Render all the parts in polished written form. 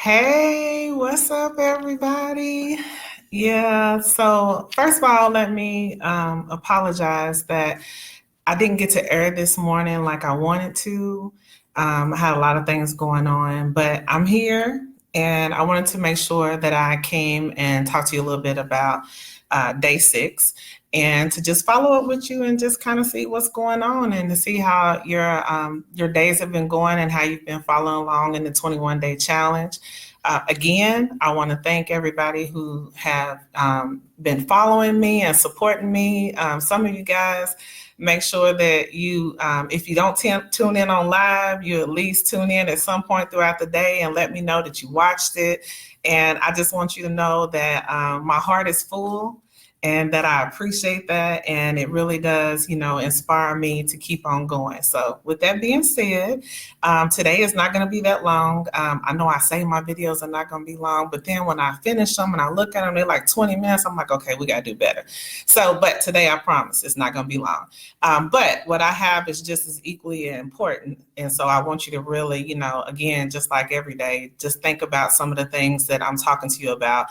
Hey, what's up, everybody? Yeah, so first of all, let me apologize that I didn't get to air this morning like I wanted to. I had a lot of things going on, but I'm here and I wanted to make sure that I came and talk to you a little bit about day six and to just follow up with you and just kind of see what's going on and to see how your days have been going and how you've been following along in the 21-day challenge. Again, I want to thank everybody who have been following me and supporting me. Some of you guys make sure that if you don't tune in on live, you at least tune in at some point throughout the day and let me know that you watched it. And I just want you to know that my heart is full and that I appreciate that. And it really does, inspire me to keep on going. So with that being said, today is not going to be that long. I know I say my videos are not going to be long, but then when I finish them and I look at them, they're like 20 minutes. I'm like, okay, we got to do better. So, but today I promise it's not going to be long. But what I have is just as equally important. And so I want you to really, again, just like every day, just think about some of the things that I'm talking to you about.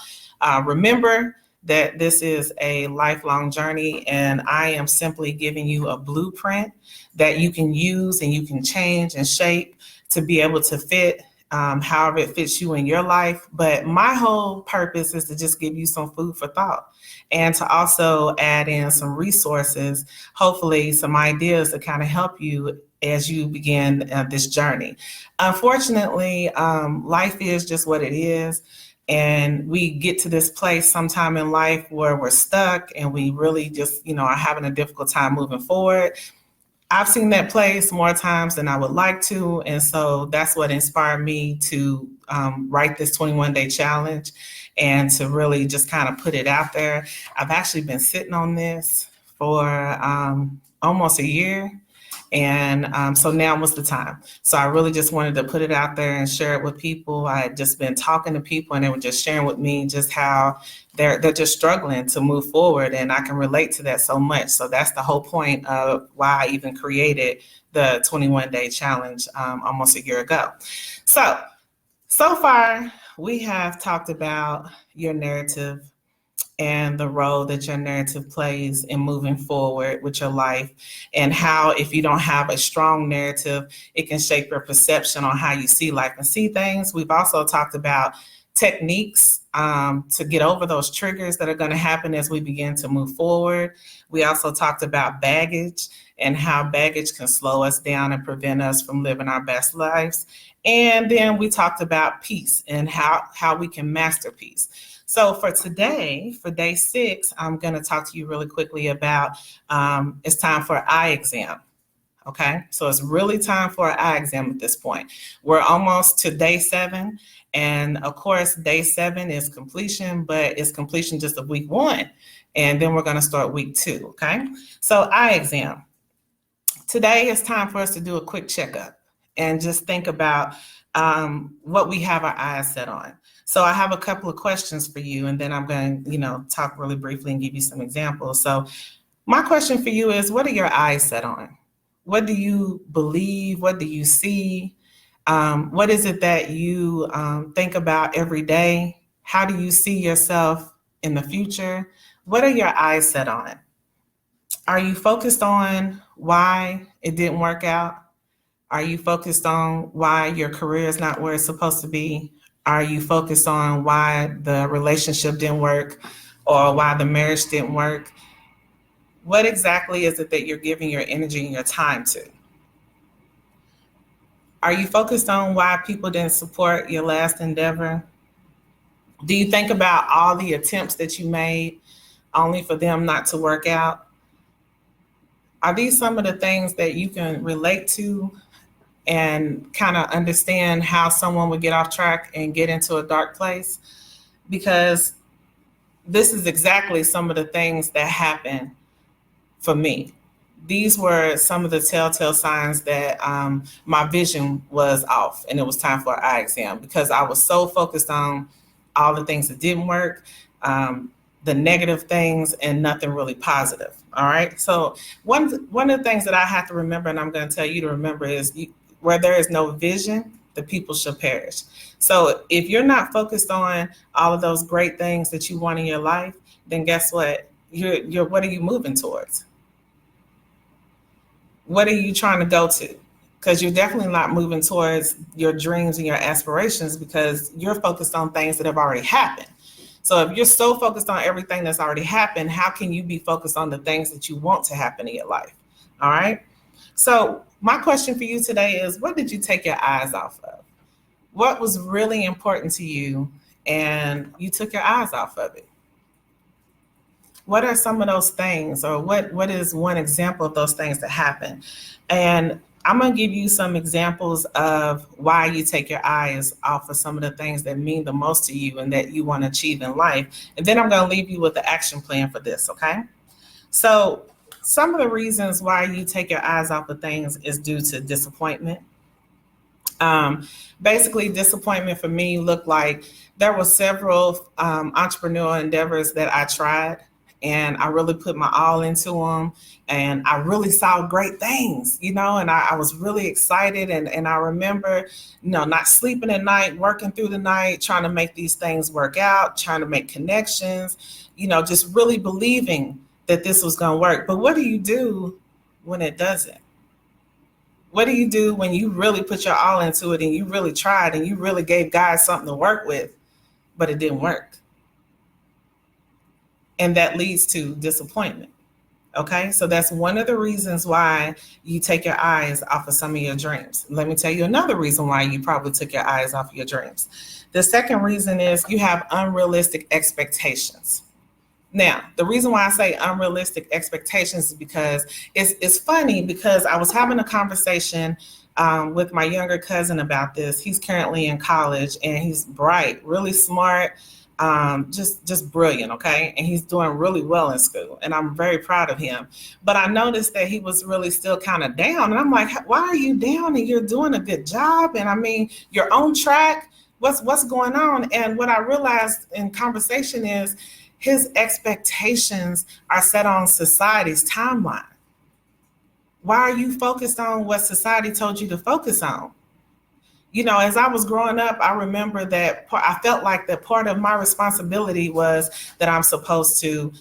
Remember that this is a lifelong journey, and I am simply giving you a blueprint that you can use and you can change and shape to be able to fit however it fits you in your life. But my whole purpose is to just give you some food for thought and to also add in some resources, hopefully some ideas to kind of help you as you begin this journey. Unfortunately, life is just what it is. And we get to this place sometime in life where we're stuck and we really just, are having a difficult time moving forward. I've seen that place more times than I would like to. And so that's what inspired me to write this 21-day challenge and to really just kind of put it out there. I've actually been sitting on this for almost a year. And so now was the time. So I really just wanted to put it out there and share it with people. I had just been talking to people and they were just sharing with me just how they're just struggling to move forward. And I can relate to that so much. So that's the whole point of why I even created the 21-day challenge almost a year ago. So far, we have talked about your narrative and the role that your narrative plays in moving forward with your life, and how if you don't have a strong narrative, it can shape your perception on how you see life and see things. We've also talked about techniques to get over those triggers that are going to happen as we begin to move forward. We also talked about baggage and how baggage can slow us down and prevent us from living our best lives. And then we talked about peace and how we can master peace. So for today, for day 6, I'm going to talk to you really quickly about it's time for an eye exam. Okay, so it's really time for an eye exam at this point. We're almost to day 7. And of course, day 7 is completion, but it's completion just of week 1. And then we're going to start week 2. Okay, so eye exam. Today it's time for us to do a quick checkup and just think about what we have our eyes set on. So I have a couple of questions for you, and then I'm going to, talk really briefly and give you some examples. So my question for you is, what are your eyes set on? What do you believe? What do you see? What is it that you think about every day? How do you see yourself in the future? What are your eyes set on? Are you focused on why it didn't work out? Are you focused on why your career is not where it's supposed to be? Are you focused on why the relationship didn't work or why the marriage didn't work? What exactly is it that you're giving your energy and your time to? Are you focused on why people didn't support your last endeavor? Do you think about all the attempts that you made only for them not to work out? Are these some of the things that you can relate to and kind of understand how someone would get off track and get into a dark place? Because this is exactly some of the things that happened for me. These were some of the telltale signs that my vision was off and it was time for an eye exam, because I was so focused on all the things that didn't work, the negative things, and nothing really positive. All right. So one of the things that I have to remember, and I'm going to tell you to remember, is where there is no vision, the people shall perish. So if you're not focused on all of those great things that you want in your life, then guess what? You're what are you moving towards? What are you trying to go to? Because you're definitely not moving towards your dreams and your aspirations because you're focused on things that have already happened. So if you're so focused on everything that's already happened, how can you be focused on the things that you want to happen in your life? All right. So my question for you today is, what did you take your eyes off of? What was really important to you and you took your eyes off of it? What are some of those things, or what is one example of those things that happen? And I'm going to give you some examples of why you take your eyes off of some of the things that mean the most to you and that you want to achieve in life. And then I'm going to leave you with the action plan for this, okay? So some of the reasons why you take your eyes off of things is due to disappointment. Basically, disappointment for me looked like there were several entrepreneurial endeavors that I tried, and I really put my all into them, and I really saw great things, and I was really excited. And I remember, not sleeping at night, working through the night, trying to make these things work out, trying to make connections, just really believing that this was going to work. But what do you do when it doesn't? What do you do when you really put your all into it and you really tried and you really gave God something to work with, but it didn't work? And that leads to disappointment. Okay, so that's one of the reasons why you take your eyes off of some of your dreams. Let me tell you another reason why you probably took your eyes off of your dreams. The second reason is you have unrealistic expectations. Now, the reason why I say unrealistic expectations is because it's funny, because I was having a conversation with my younger cousin about this. He's currently in college and he's bright, really smart, just brilliant, okay? And he's doing really well in school, and I'm very proud of him. But I noticed that he was really still kind of down, and I'm like, why are you down? And you're doing a good job, and I mean, you're on track. What's going on? And what I realized in conversation is his expectations are set on society's timeline. Why are you focused on what society told you to focus on? As I was growing up, I remember that I felt like that part of my responsibility was that I'm supposed to,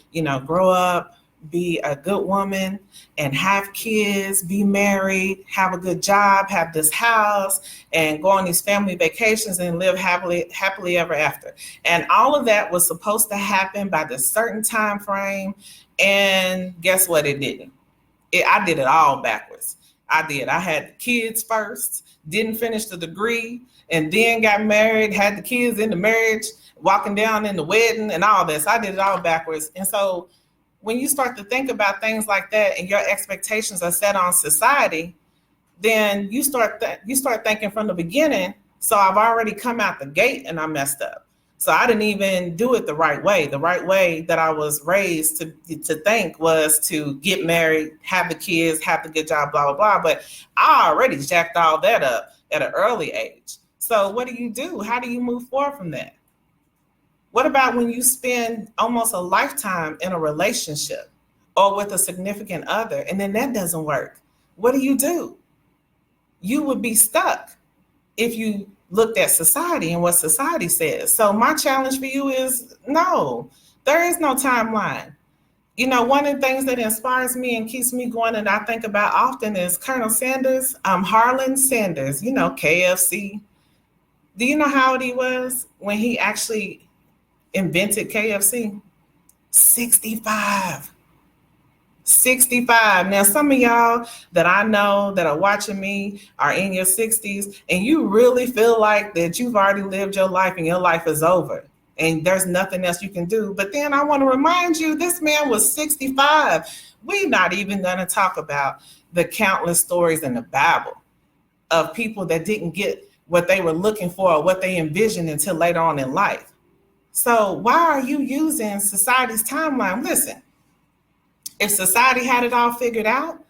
grow up, be a good woman and have kids, be married, have a good job, have this house, and go on these family vacations and live happily ever after. And all of that was supposed to happen by this certain time frame. And guess what? It didn't. I did it all backwards. I had kids first, didn't finish the degree, and then got married, had the kids in the marriage, walking down in the wedding and all this. I did it all backwards. And so when you start to think about things like that and your expectations are set on society, then you start thinking from the beginning, so I've already come out the gate and I messed up. So I didn't even do it the right way. The right way that I was raised to think was to get married, have the kids, have the good job, blah, blah, blah. But I already jacked all that up at an early age. So what do? How do you move forward from that? What about when you spend almost a lifetime in a relationship or with a significant other, and then that doesn't work? What do? You would be stuck if you looked at society and what society says. So my challenge for you is no, there is no timeline. One of the things that inspires me and keeps me going and I think about often is Colonel Sanders, Harlan Sanders, KFC. Do you know how old he was when he actually invented KFC? 65. 65. Now, some of y'all that I know that are watching me are in your 60s, and you really feel like that you've already lived your life and your life is over and there's nothing else you can do. But then I want to remind you, this man was 65. We're not even going to talk about the countless stories in the Bible of people that didn't get what they were looking for or what they envisioned until later on in life. So why are you using society's timeline? Listen, if society had it all figured out,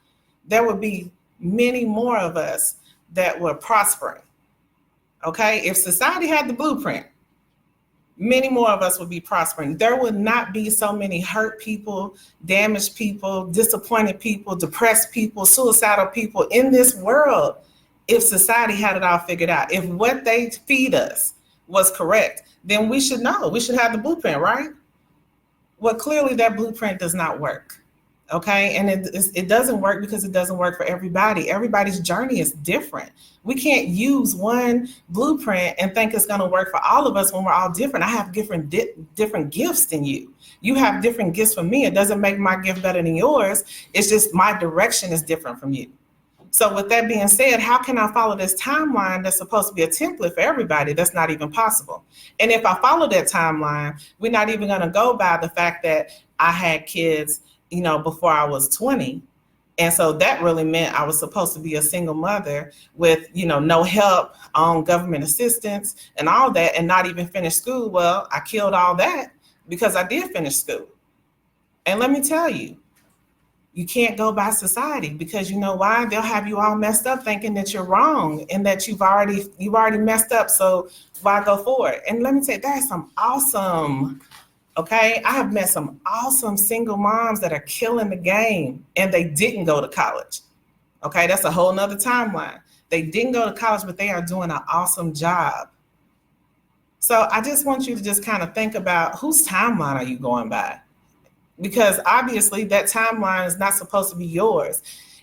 there would be many more of us that were prospering. Okay? If society had the blueprint, many more of us would be prospering. There would not be so many hurt people, damaged people, disappointed people, depressed people, suicidal people in this world If society had it all figured out, if what they feed us was correct, then we should know. We should have the blueprint, right? Well, clearly that blueprint does not work. Okay. And it doesn't work because it doesn't work for everybody. Everybody's journey is different. We can't use one blueprint and think it's going to work for all of us when we're all different. I have different gifts than you. You have different gifts from me. It doesn't make my gift better than yours. It's just my direction is different from you. So with that being said, how can I follow this timeline that's supposed to be a template for everybody? That's not even possible. And if I follow that timeline, we're not even going to go by the fact that I had kids, before I was 20. And so that really meant I was supposed to be a single mother with, no help on government assistance and all that, and not even finish school. Well, I killed all that because I did finish school. And let me tell you, you can't go by society, because you know why? They'll have you all messed up thinking that you're wrong and that you've already messed up. So why go forward? And let me tell you, there's some awesome, okay? I have met some awesome single moms that are killing the game and they didn't go to college. Okay, that's a whole nother timeline. They didn't go to college, but they are doing an awesome job. So I just want you to just kind of think about, whose timeline are you going by? Because obviously that timeline is not supposed to be yours.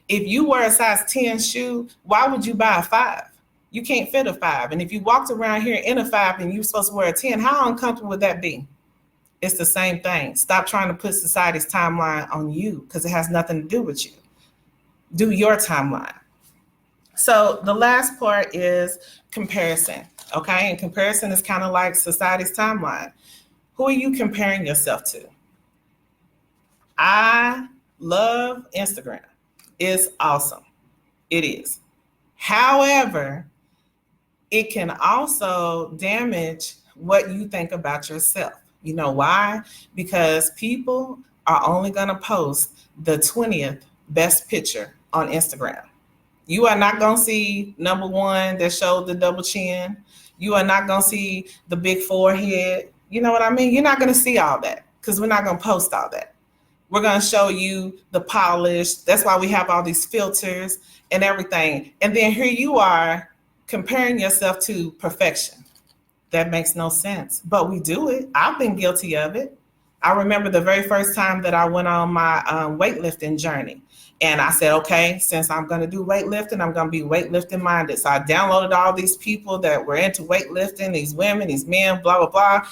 If you wear a size 10 shoe, why would you buy a 5? You can't fit a 5. And if you walked around here in a 5 and you're supposed to wear a 10, how uncomfortable would that be? It's the same thing. Stop trying to put society's timeline on you, because it has nothing to do with you. Do your timeline. So the last part is comparison. Okay. And comparison is kind of like society's timeline. Who are you comparing yourself to? I love Instagram. It's awesome. It is. However, it can also damage what you think about yourself. You know why? Because people are only going to post the 20th best picture on Instagram. You are not going to see number one that showed the double chin. You are not going to see the big forehead. You know what I mean? You're not going to see all that, because we're not going to post all that. We're going to show you the polished. That's why we have all these filters and everything. And then here you are comparing yourself to perfection. That makes no sense, but we do it. I've been guilty of it. I remember the very first time that I went on my weightlifting journey. And I said, okay, since I'm going to do weightlifting, I'm going to be weightlifting minded. So I downloaded all these people that were into weightlifting, these women, these men, blah, blah, blah.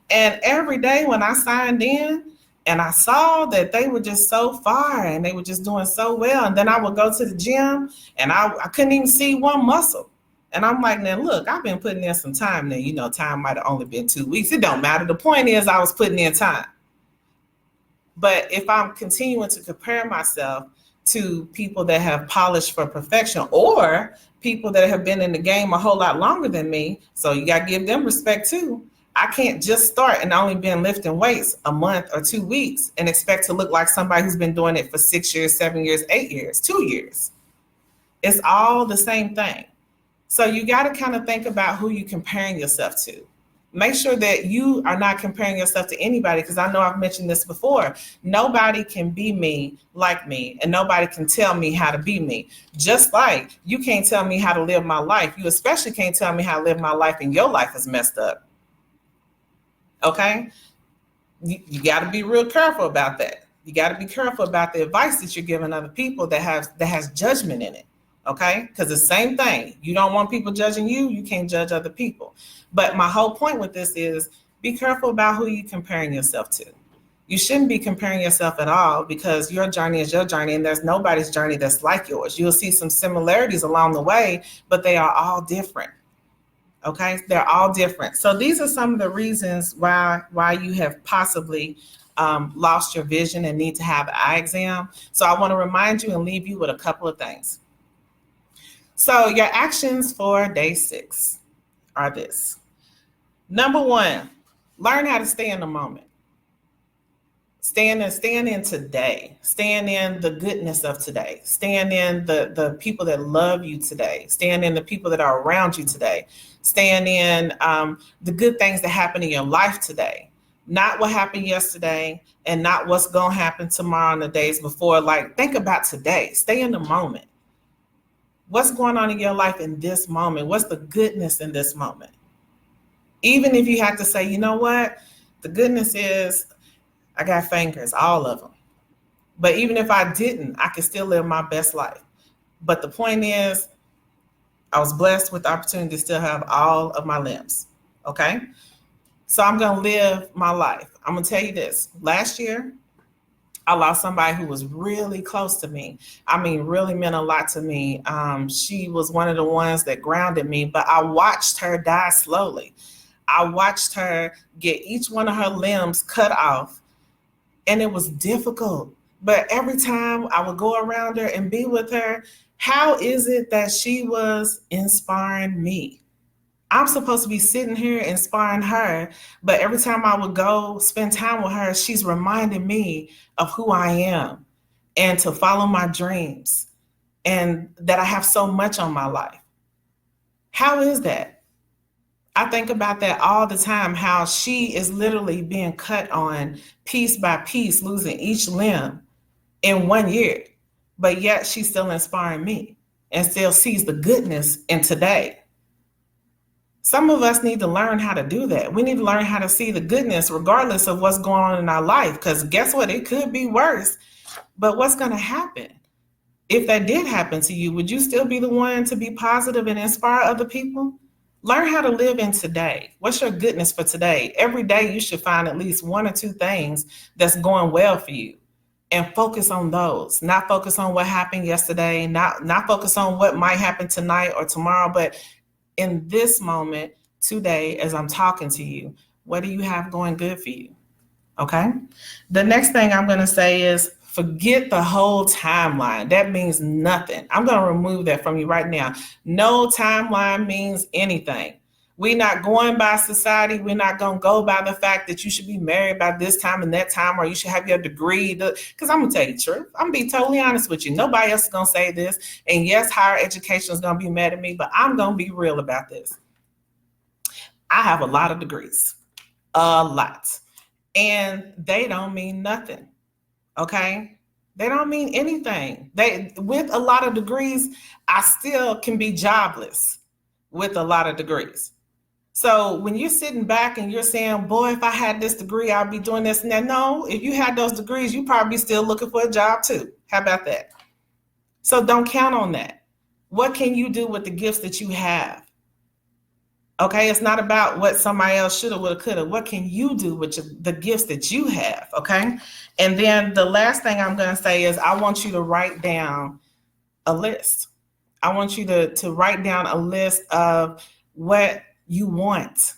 And every day when I signed in, and I saw that they were just so far and they were just doing so well. And then I would go to the gym and I couldn't even see one muscle. And I'm like, now look, I've been putting in some time now. Time might have only been 2 weeks. It don't matter. The point is I was putting in time. But if I'm continuing to compare myself to people that have polished for perfection, or people that have been in the game a whole lot longer than me, so you got to give them respect too. I can't just start and only been lifting weights a month or 2 weeks and expect to look like somebody who's been doing it for 6 years, 7 years, 8 years, 2 years. It's all the same thing. So you got to kind of think about who you're comparing yourself to. Make sure that you are not comparing yourself to anybody, because I know I've mentioned this before. Nobody can be me like me, and nobody can tell me how to be me. Just like you can't tell me how to live my life. You especially can't tell me how to live my life, and your life is messed up. Okay? You got to be real careful about that. You got to be careful about the advice that you're giving other people that has judgment in it. Okay? Because the same thing. You don't want people judging you. You can't judge other people. But my whole point with this is be careful about who you're comparing yourself to. You shouldn't be comparing yourself at all, because your journey is your journey and there's nobody's journey that's like yours. You'll see some similarities along the way, but they are all different. Okay? They're all different. So these are some of the reasons why you have possibly lost your vision and need to have an eye exam. So I want to remind you and leave you with a couple of things. So your actions for day 6 are this. Number 1, learn how to stay in the moment. Stand in today. Stand in the goodness of today. Stand in the people that love you today. Stand in the people that are around you today. Stand in the good things that happen in your life today. Not what happened yesterday and not what's going to happen tomorrow and the days before. Like, think about today. Stay in the moment. What's going on in your life in this moment? What's the goodness in this moment? Even if you have to say, you know what? The goodness is I got fingers, all of them. But even if I didn't, I could still live my best life. But the point is, I was blessed with the opportunity to still have all of my limbs. Okay. So I'm going to live my life. I'm going to tell you this. Last year, I lost somebody who was really close to me. I mean, really meant a lot to me. She was one of the ones that grounded me, but I watched her die slowly. I watched her get each one of her limbs cut off, and it was difficult. But every time I would go around her and be with her, how is it that she was inspiring me? I'm supposed to be sitting here inspiring her, but every time I would go spend time with her, she's reminding me of who I am and to follow my dreams and that I have so much on my life. How is that? I think about that all the time, how she is literally being cut on piece by piece, losing each limb in 1 year, but yet she's still inspiring me and still sees the goodness in today. Some of us need to learn how to do that. We need to learn how to see the goodness regardless of what's going on in our life, because guess what? It could be worse, but what's going to happen? If that did happen to you, would you still be the one to be positive and inspire other people? Learn how to live in today. What's your goodness for today? Every day you should find at least one or two things that's going well for you and focus on those. Not focus on what happened yesterday, not focus on what might happen tonight or tomorrow, but in this moment, today, as I'm talking to you, what do you have going good for you? Okay. The next thing I'm going to say is forget the whole timeline. That means nothing. I'm going to remove that from you right now. No timeline means anything. We're not going by society. We're not going to go by the fact that you should be married by this time and that time, or you should have your degree. Because I'm going to tell you the truth. I'm going to be totally honest with you. Nobody else is going to say this. And yes, higher education is going to be mad at me, but I'm going to be real about this. I have a lot of degrees, a lot. And they don't mean nothing. Okay? They don't mean anything. With a lot of degrees, I still can be jobless with a lot of degrees. So when you're sitting back and you're saying, boy, if I had this degree, I'd be doing this and that. No, if you had those degrees, you probably still looking for a job too. How about that? So don't count on that. What can you do with the gifts that you have? Okay, it's not about what somebody else should have, would have, could have. What can you do with the gifts that you have? Okay. And then the last thing I'm going to say is I want you to write down a list. I want you to write down a list of what you want.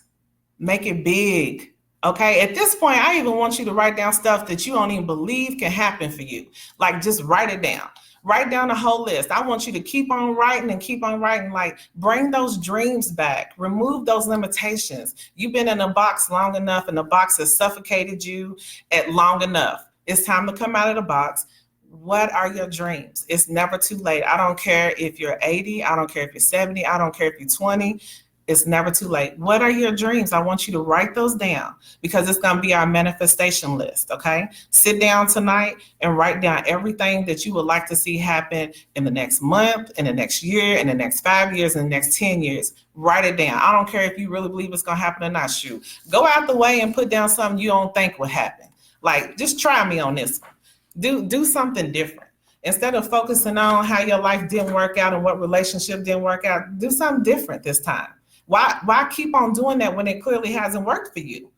Make it big. Okay. At this point, I even want you to write down stuff that you don't even believe can happen for you. Like just write it down. Write down the whole list. I want you to keep on writing and keep on writing. Like bring those dreams back. Remove those limitations. You've been in a box long enough and the box has suffocated you at long enough. It's time to come out of the box. What are your dreams? It's never too late. I don't care if you're 80. I don't care if you're 70. I don't care if you're 20. It's never too late. What are your dreams? I want you to write those down because it's going to be our manifestation list. Okay. Sit down tonight and write down everything that you would like to see happen in the next month, in the next year, in the next 5 years, in the next 10 years. Write it down. I don't care if you really believe it's going to happen or not. Shoot, go out the way and put down something you don't think will happen. Like just try me on this one. Do something different. Instead of focusing on how your life didn't work out and what relationship didn't work out, do something different this time. Why keep on doing that when it clearly hasn't worked for you?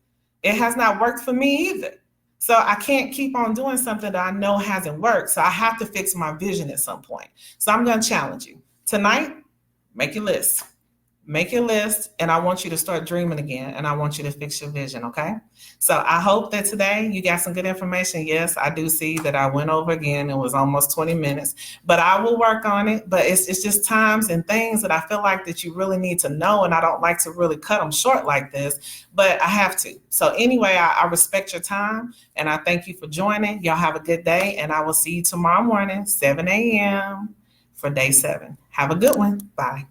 It has not worked for me either. So I can't keep on doing something that I know hasn't worked. So I have to fix my vision at some point. So I'm going to challenge you. Tonight, make your list. Make your list, and I want you to start dreaming again, and I want you to fix your vision, okay? So I hope that today you got some good information. Yes, I do see that I went over again. It was almost 20 minutes, but I will work on it. But it's just times and things that I feel like that you really need to know, and I don't like to really cut them short like this, but I have to. So anyway, I respect your time, and I thank you for joining. Y'all have a good day, and I will see you tomorrow morning, 7 a.m. for day 7. Have a good one. Bye.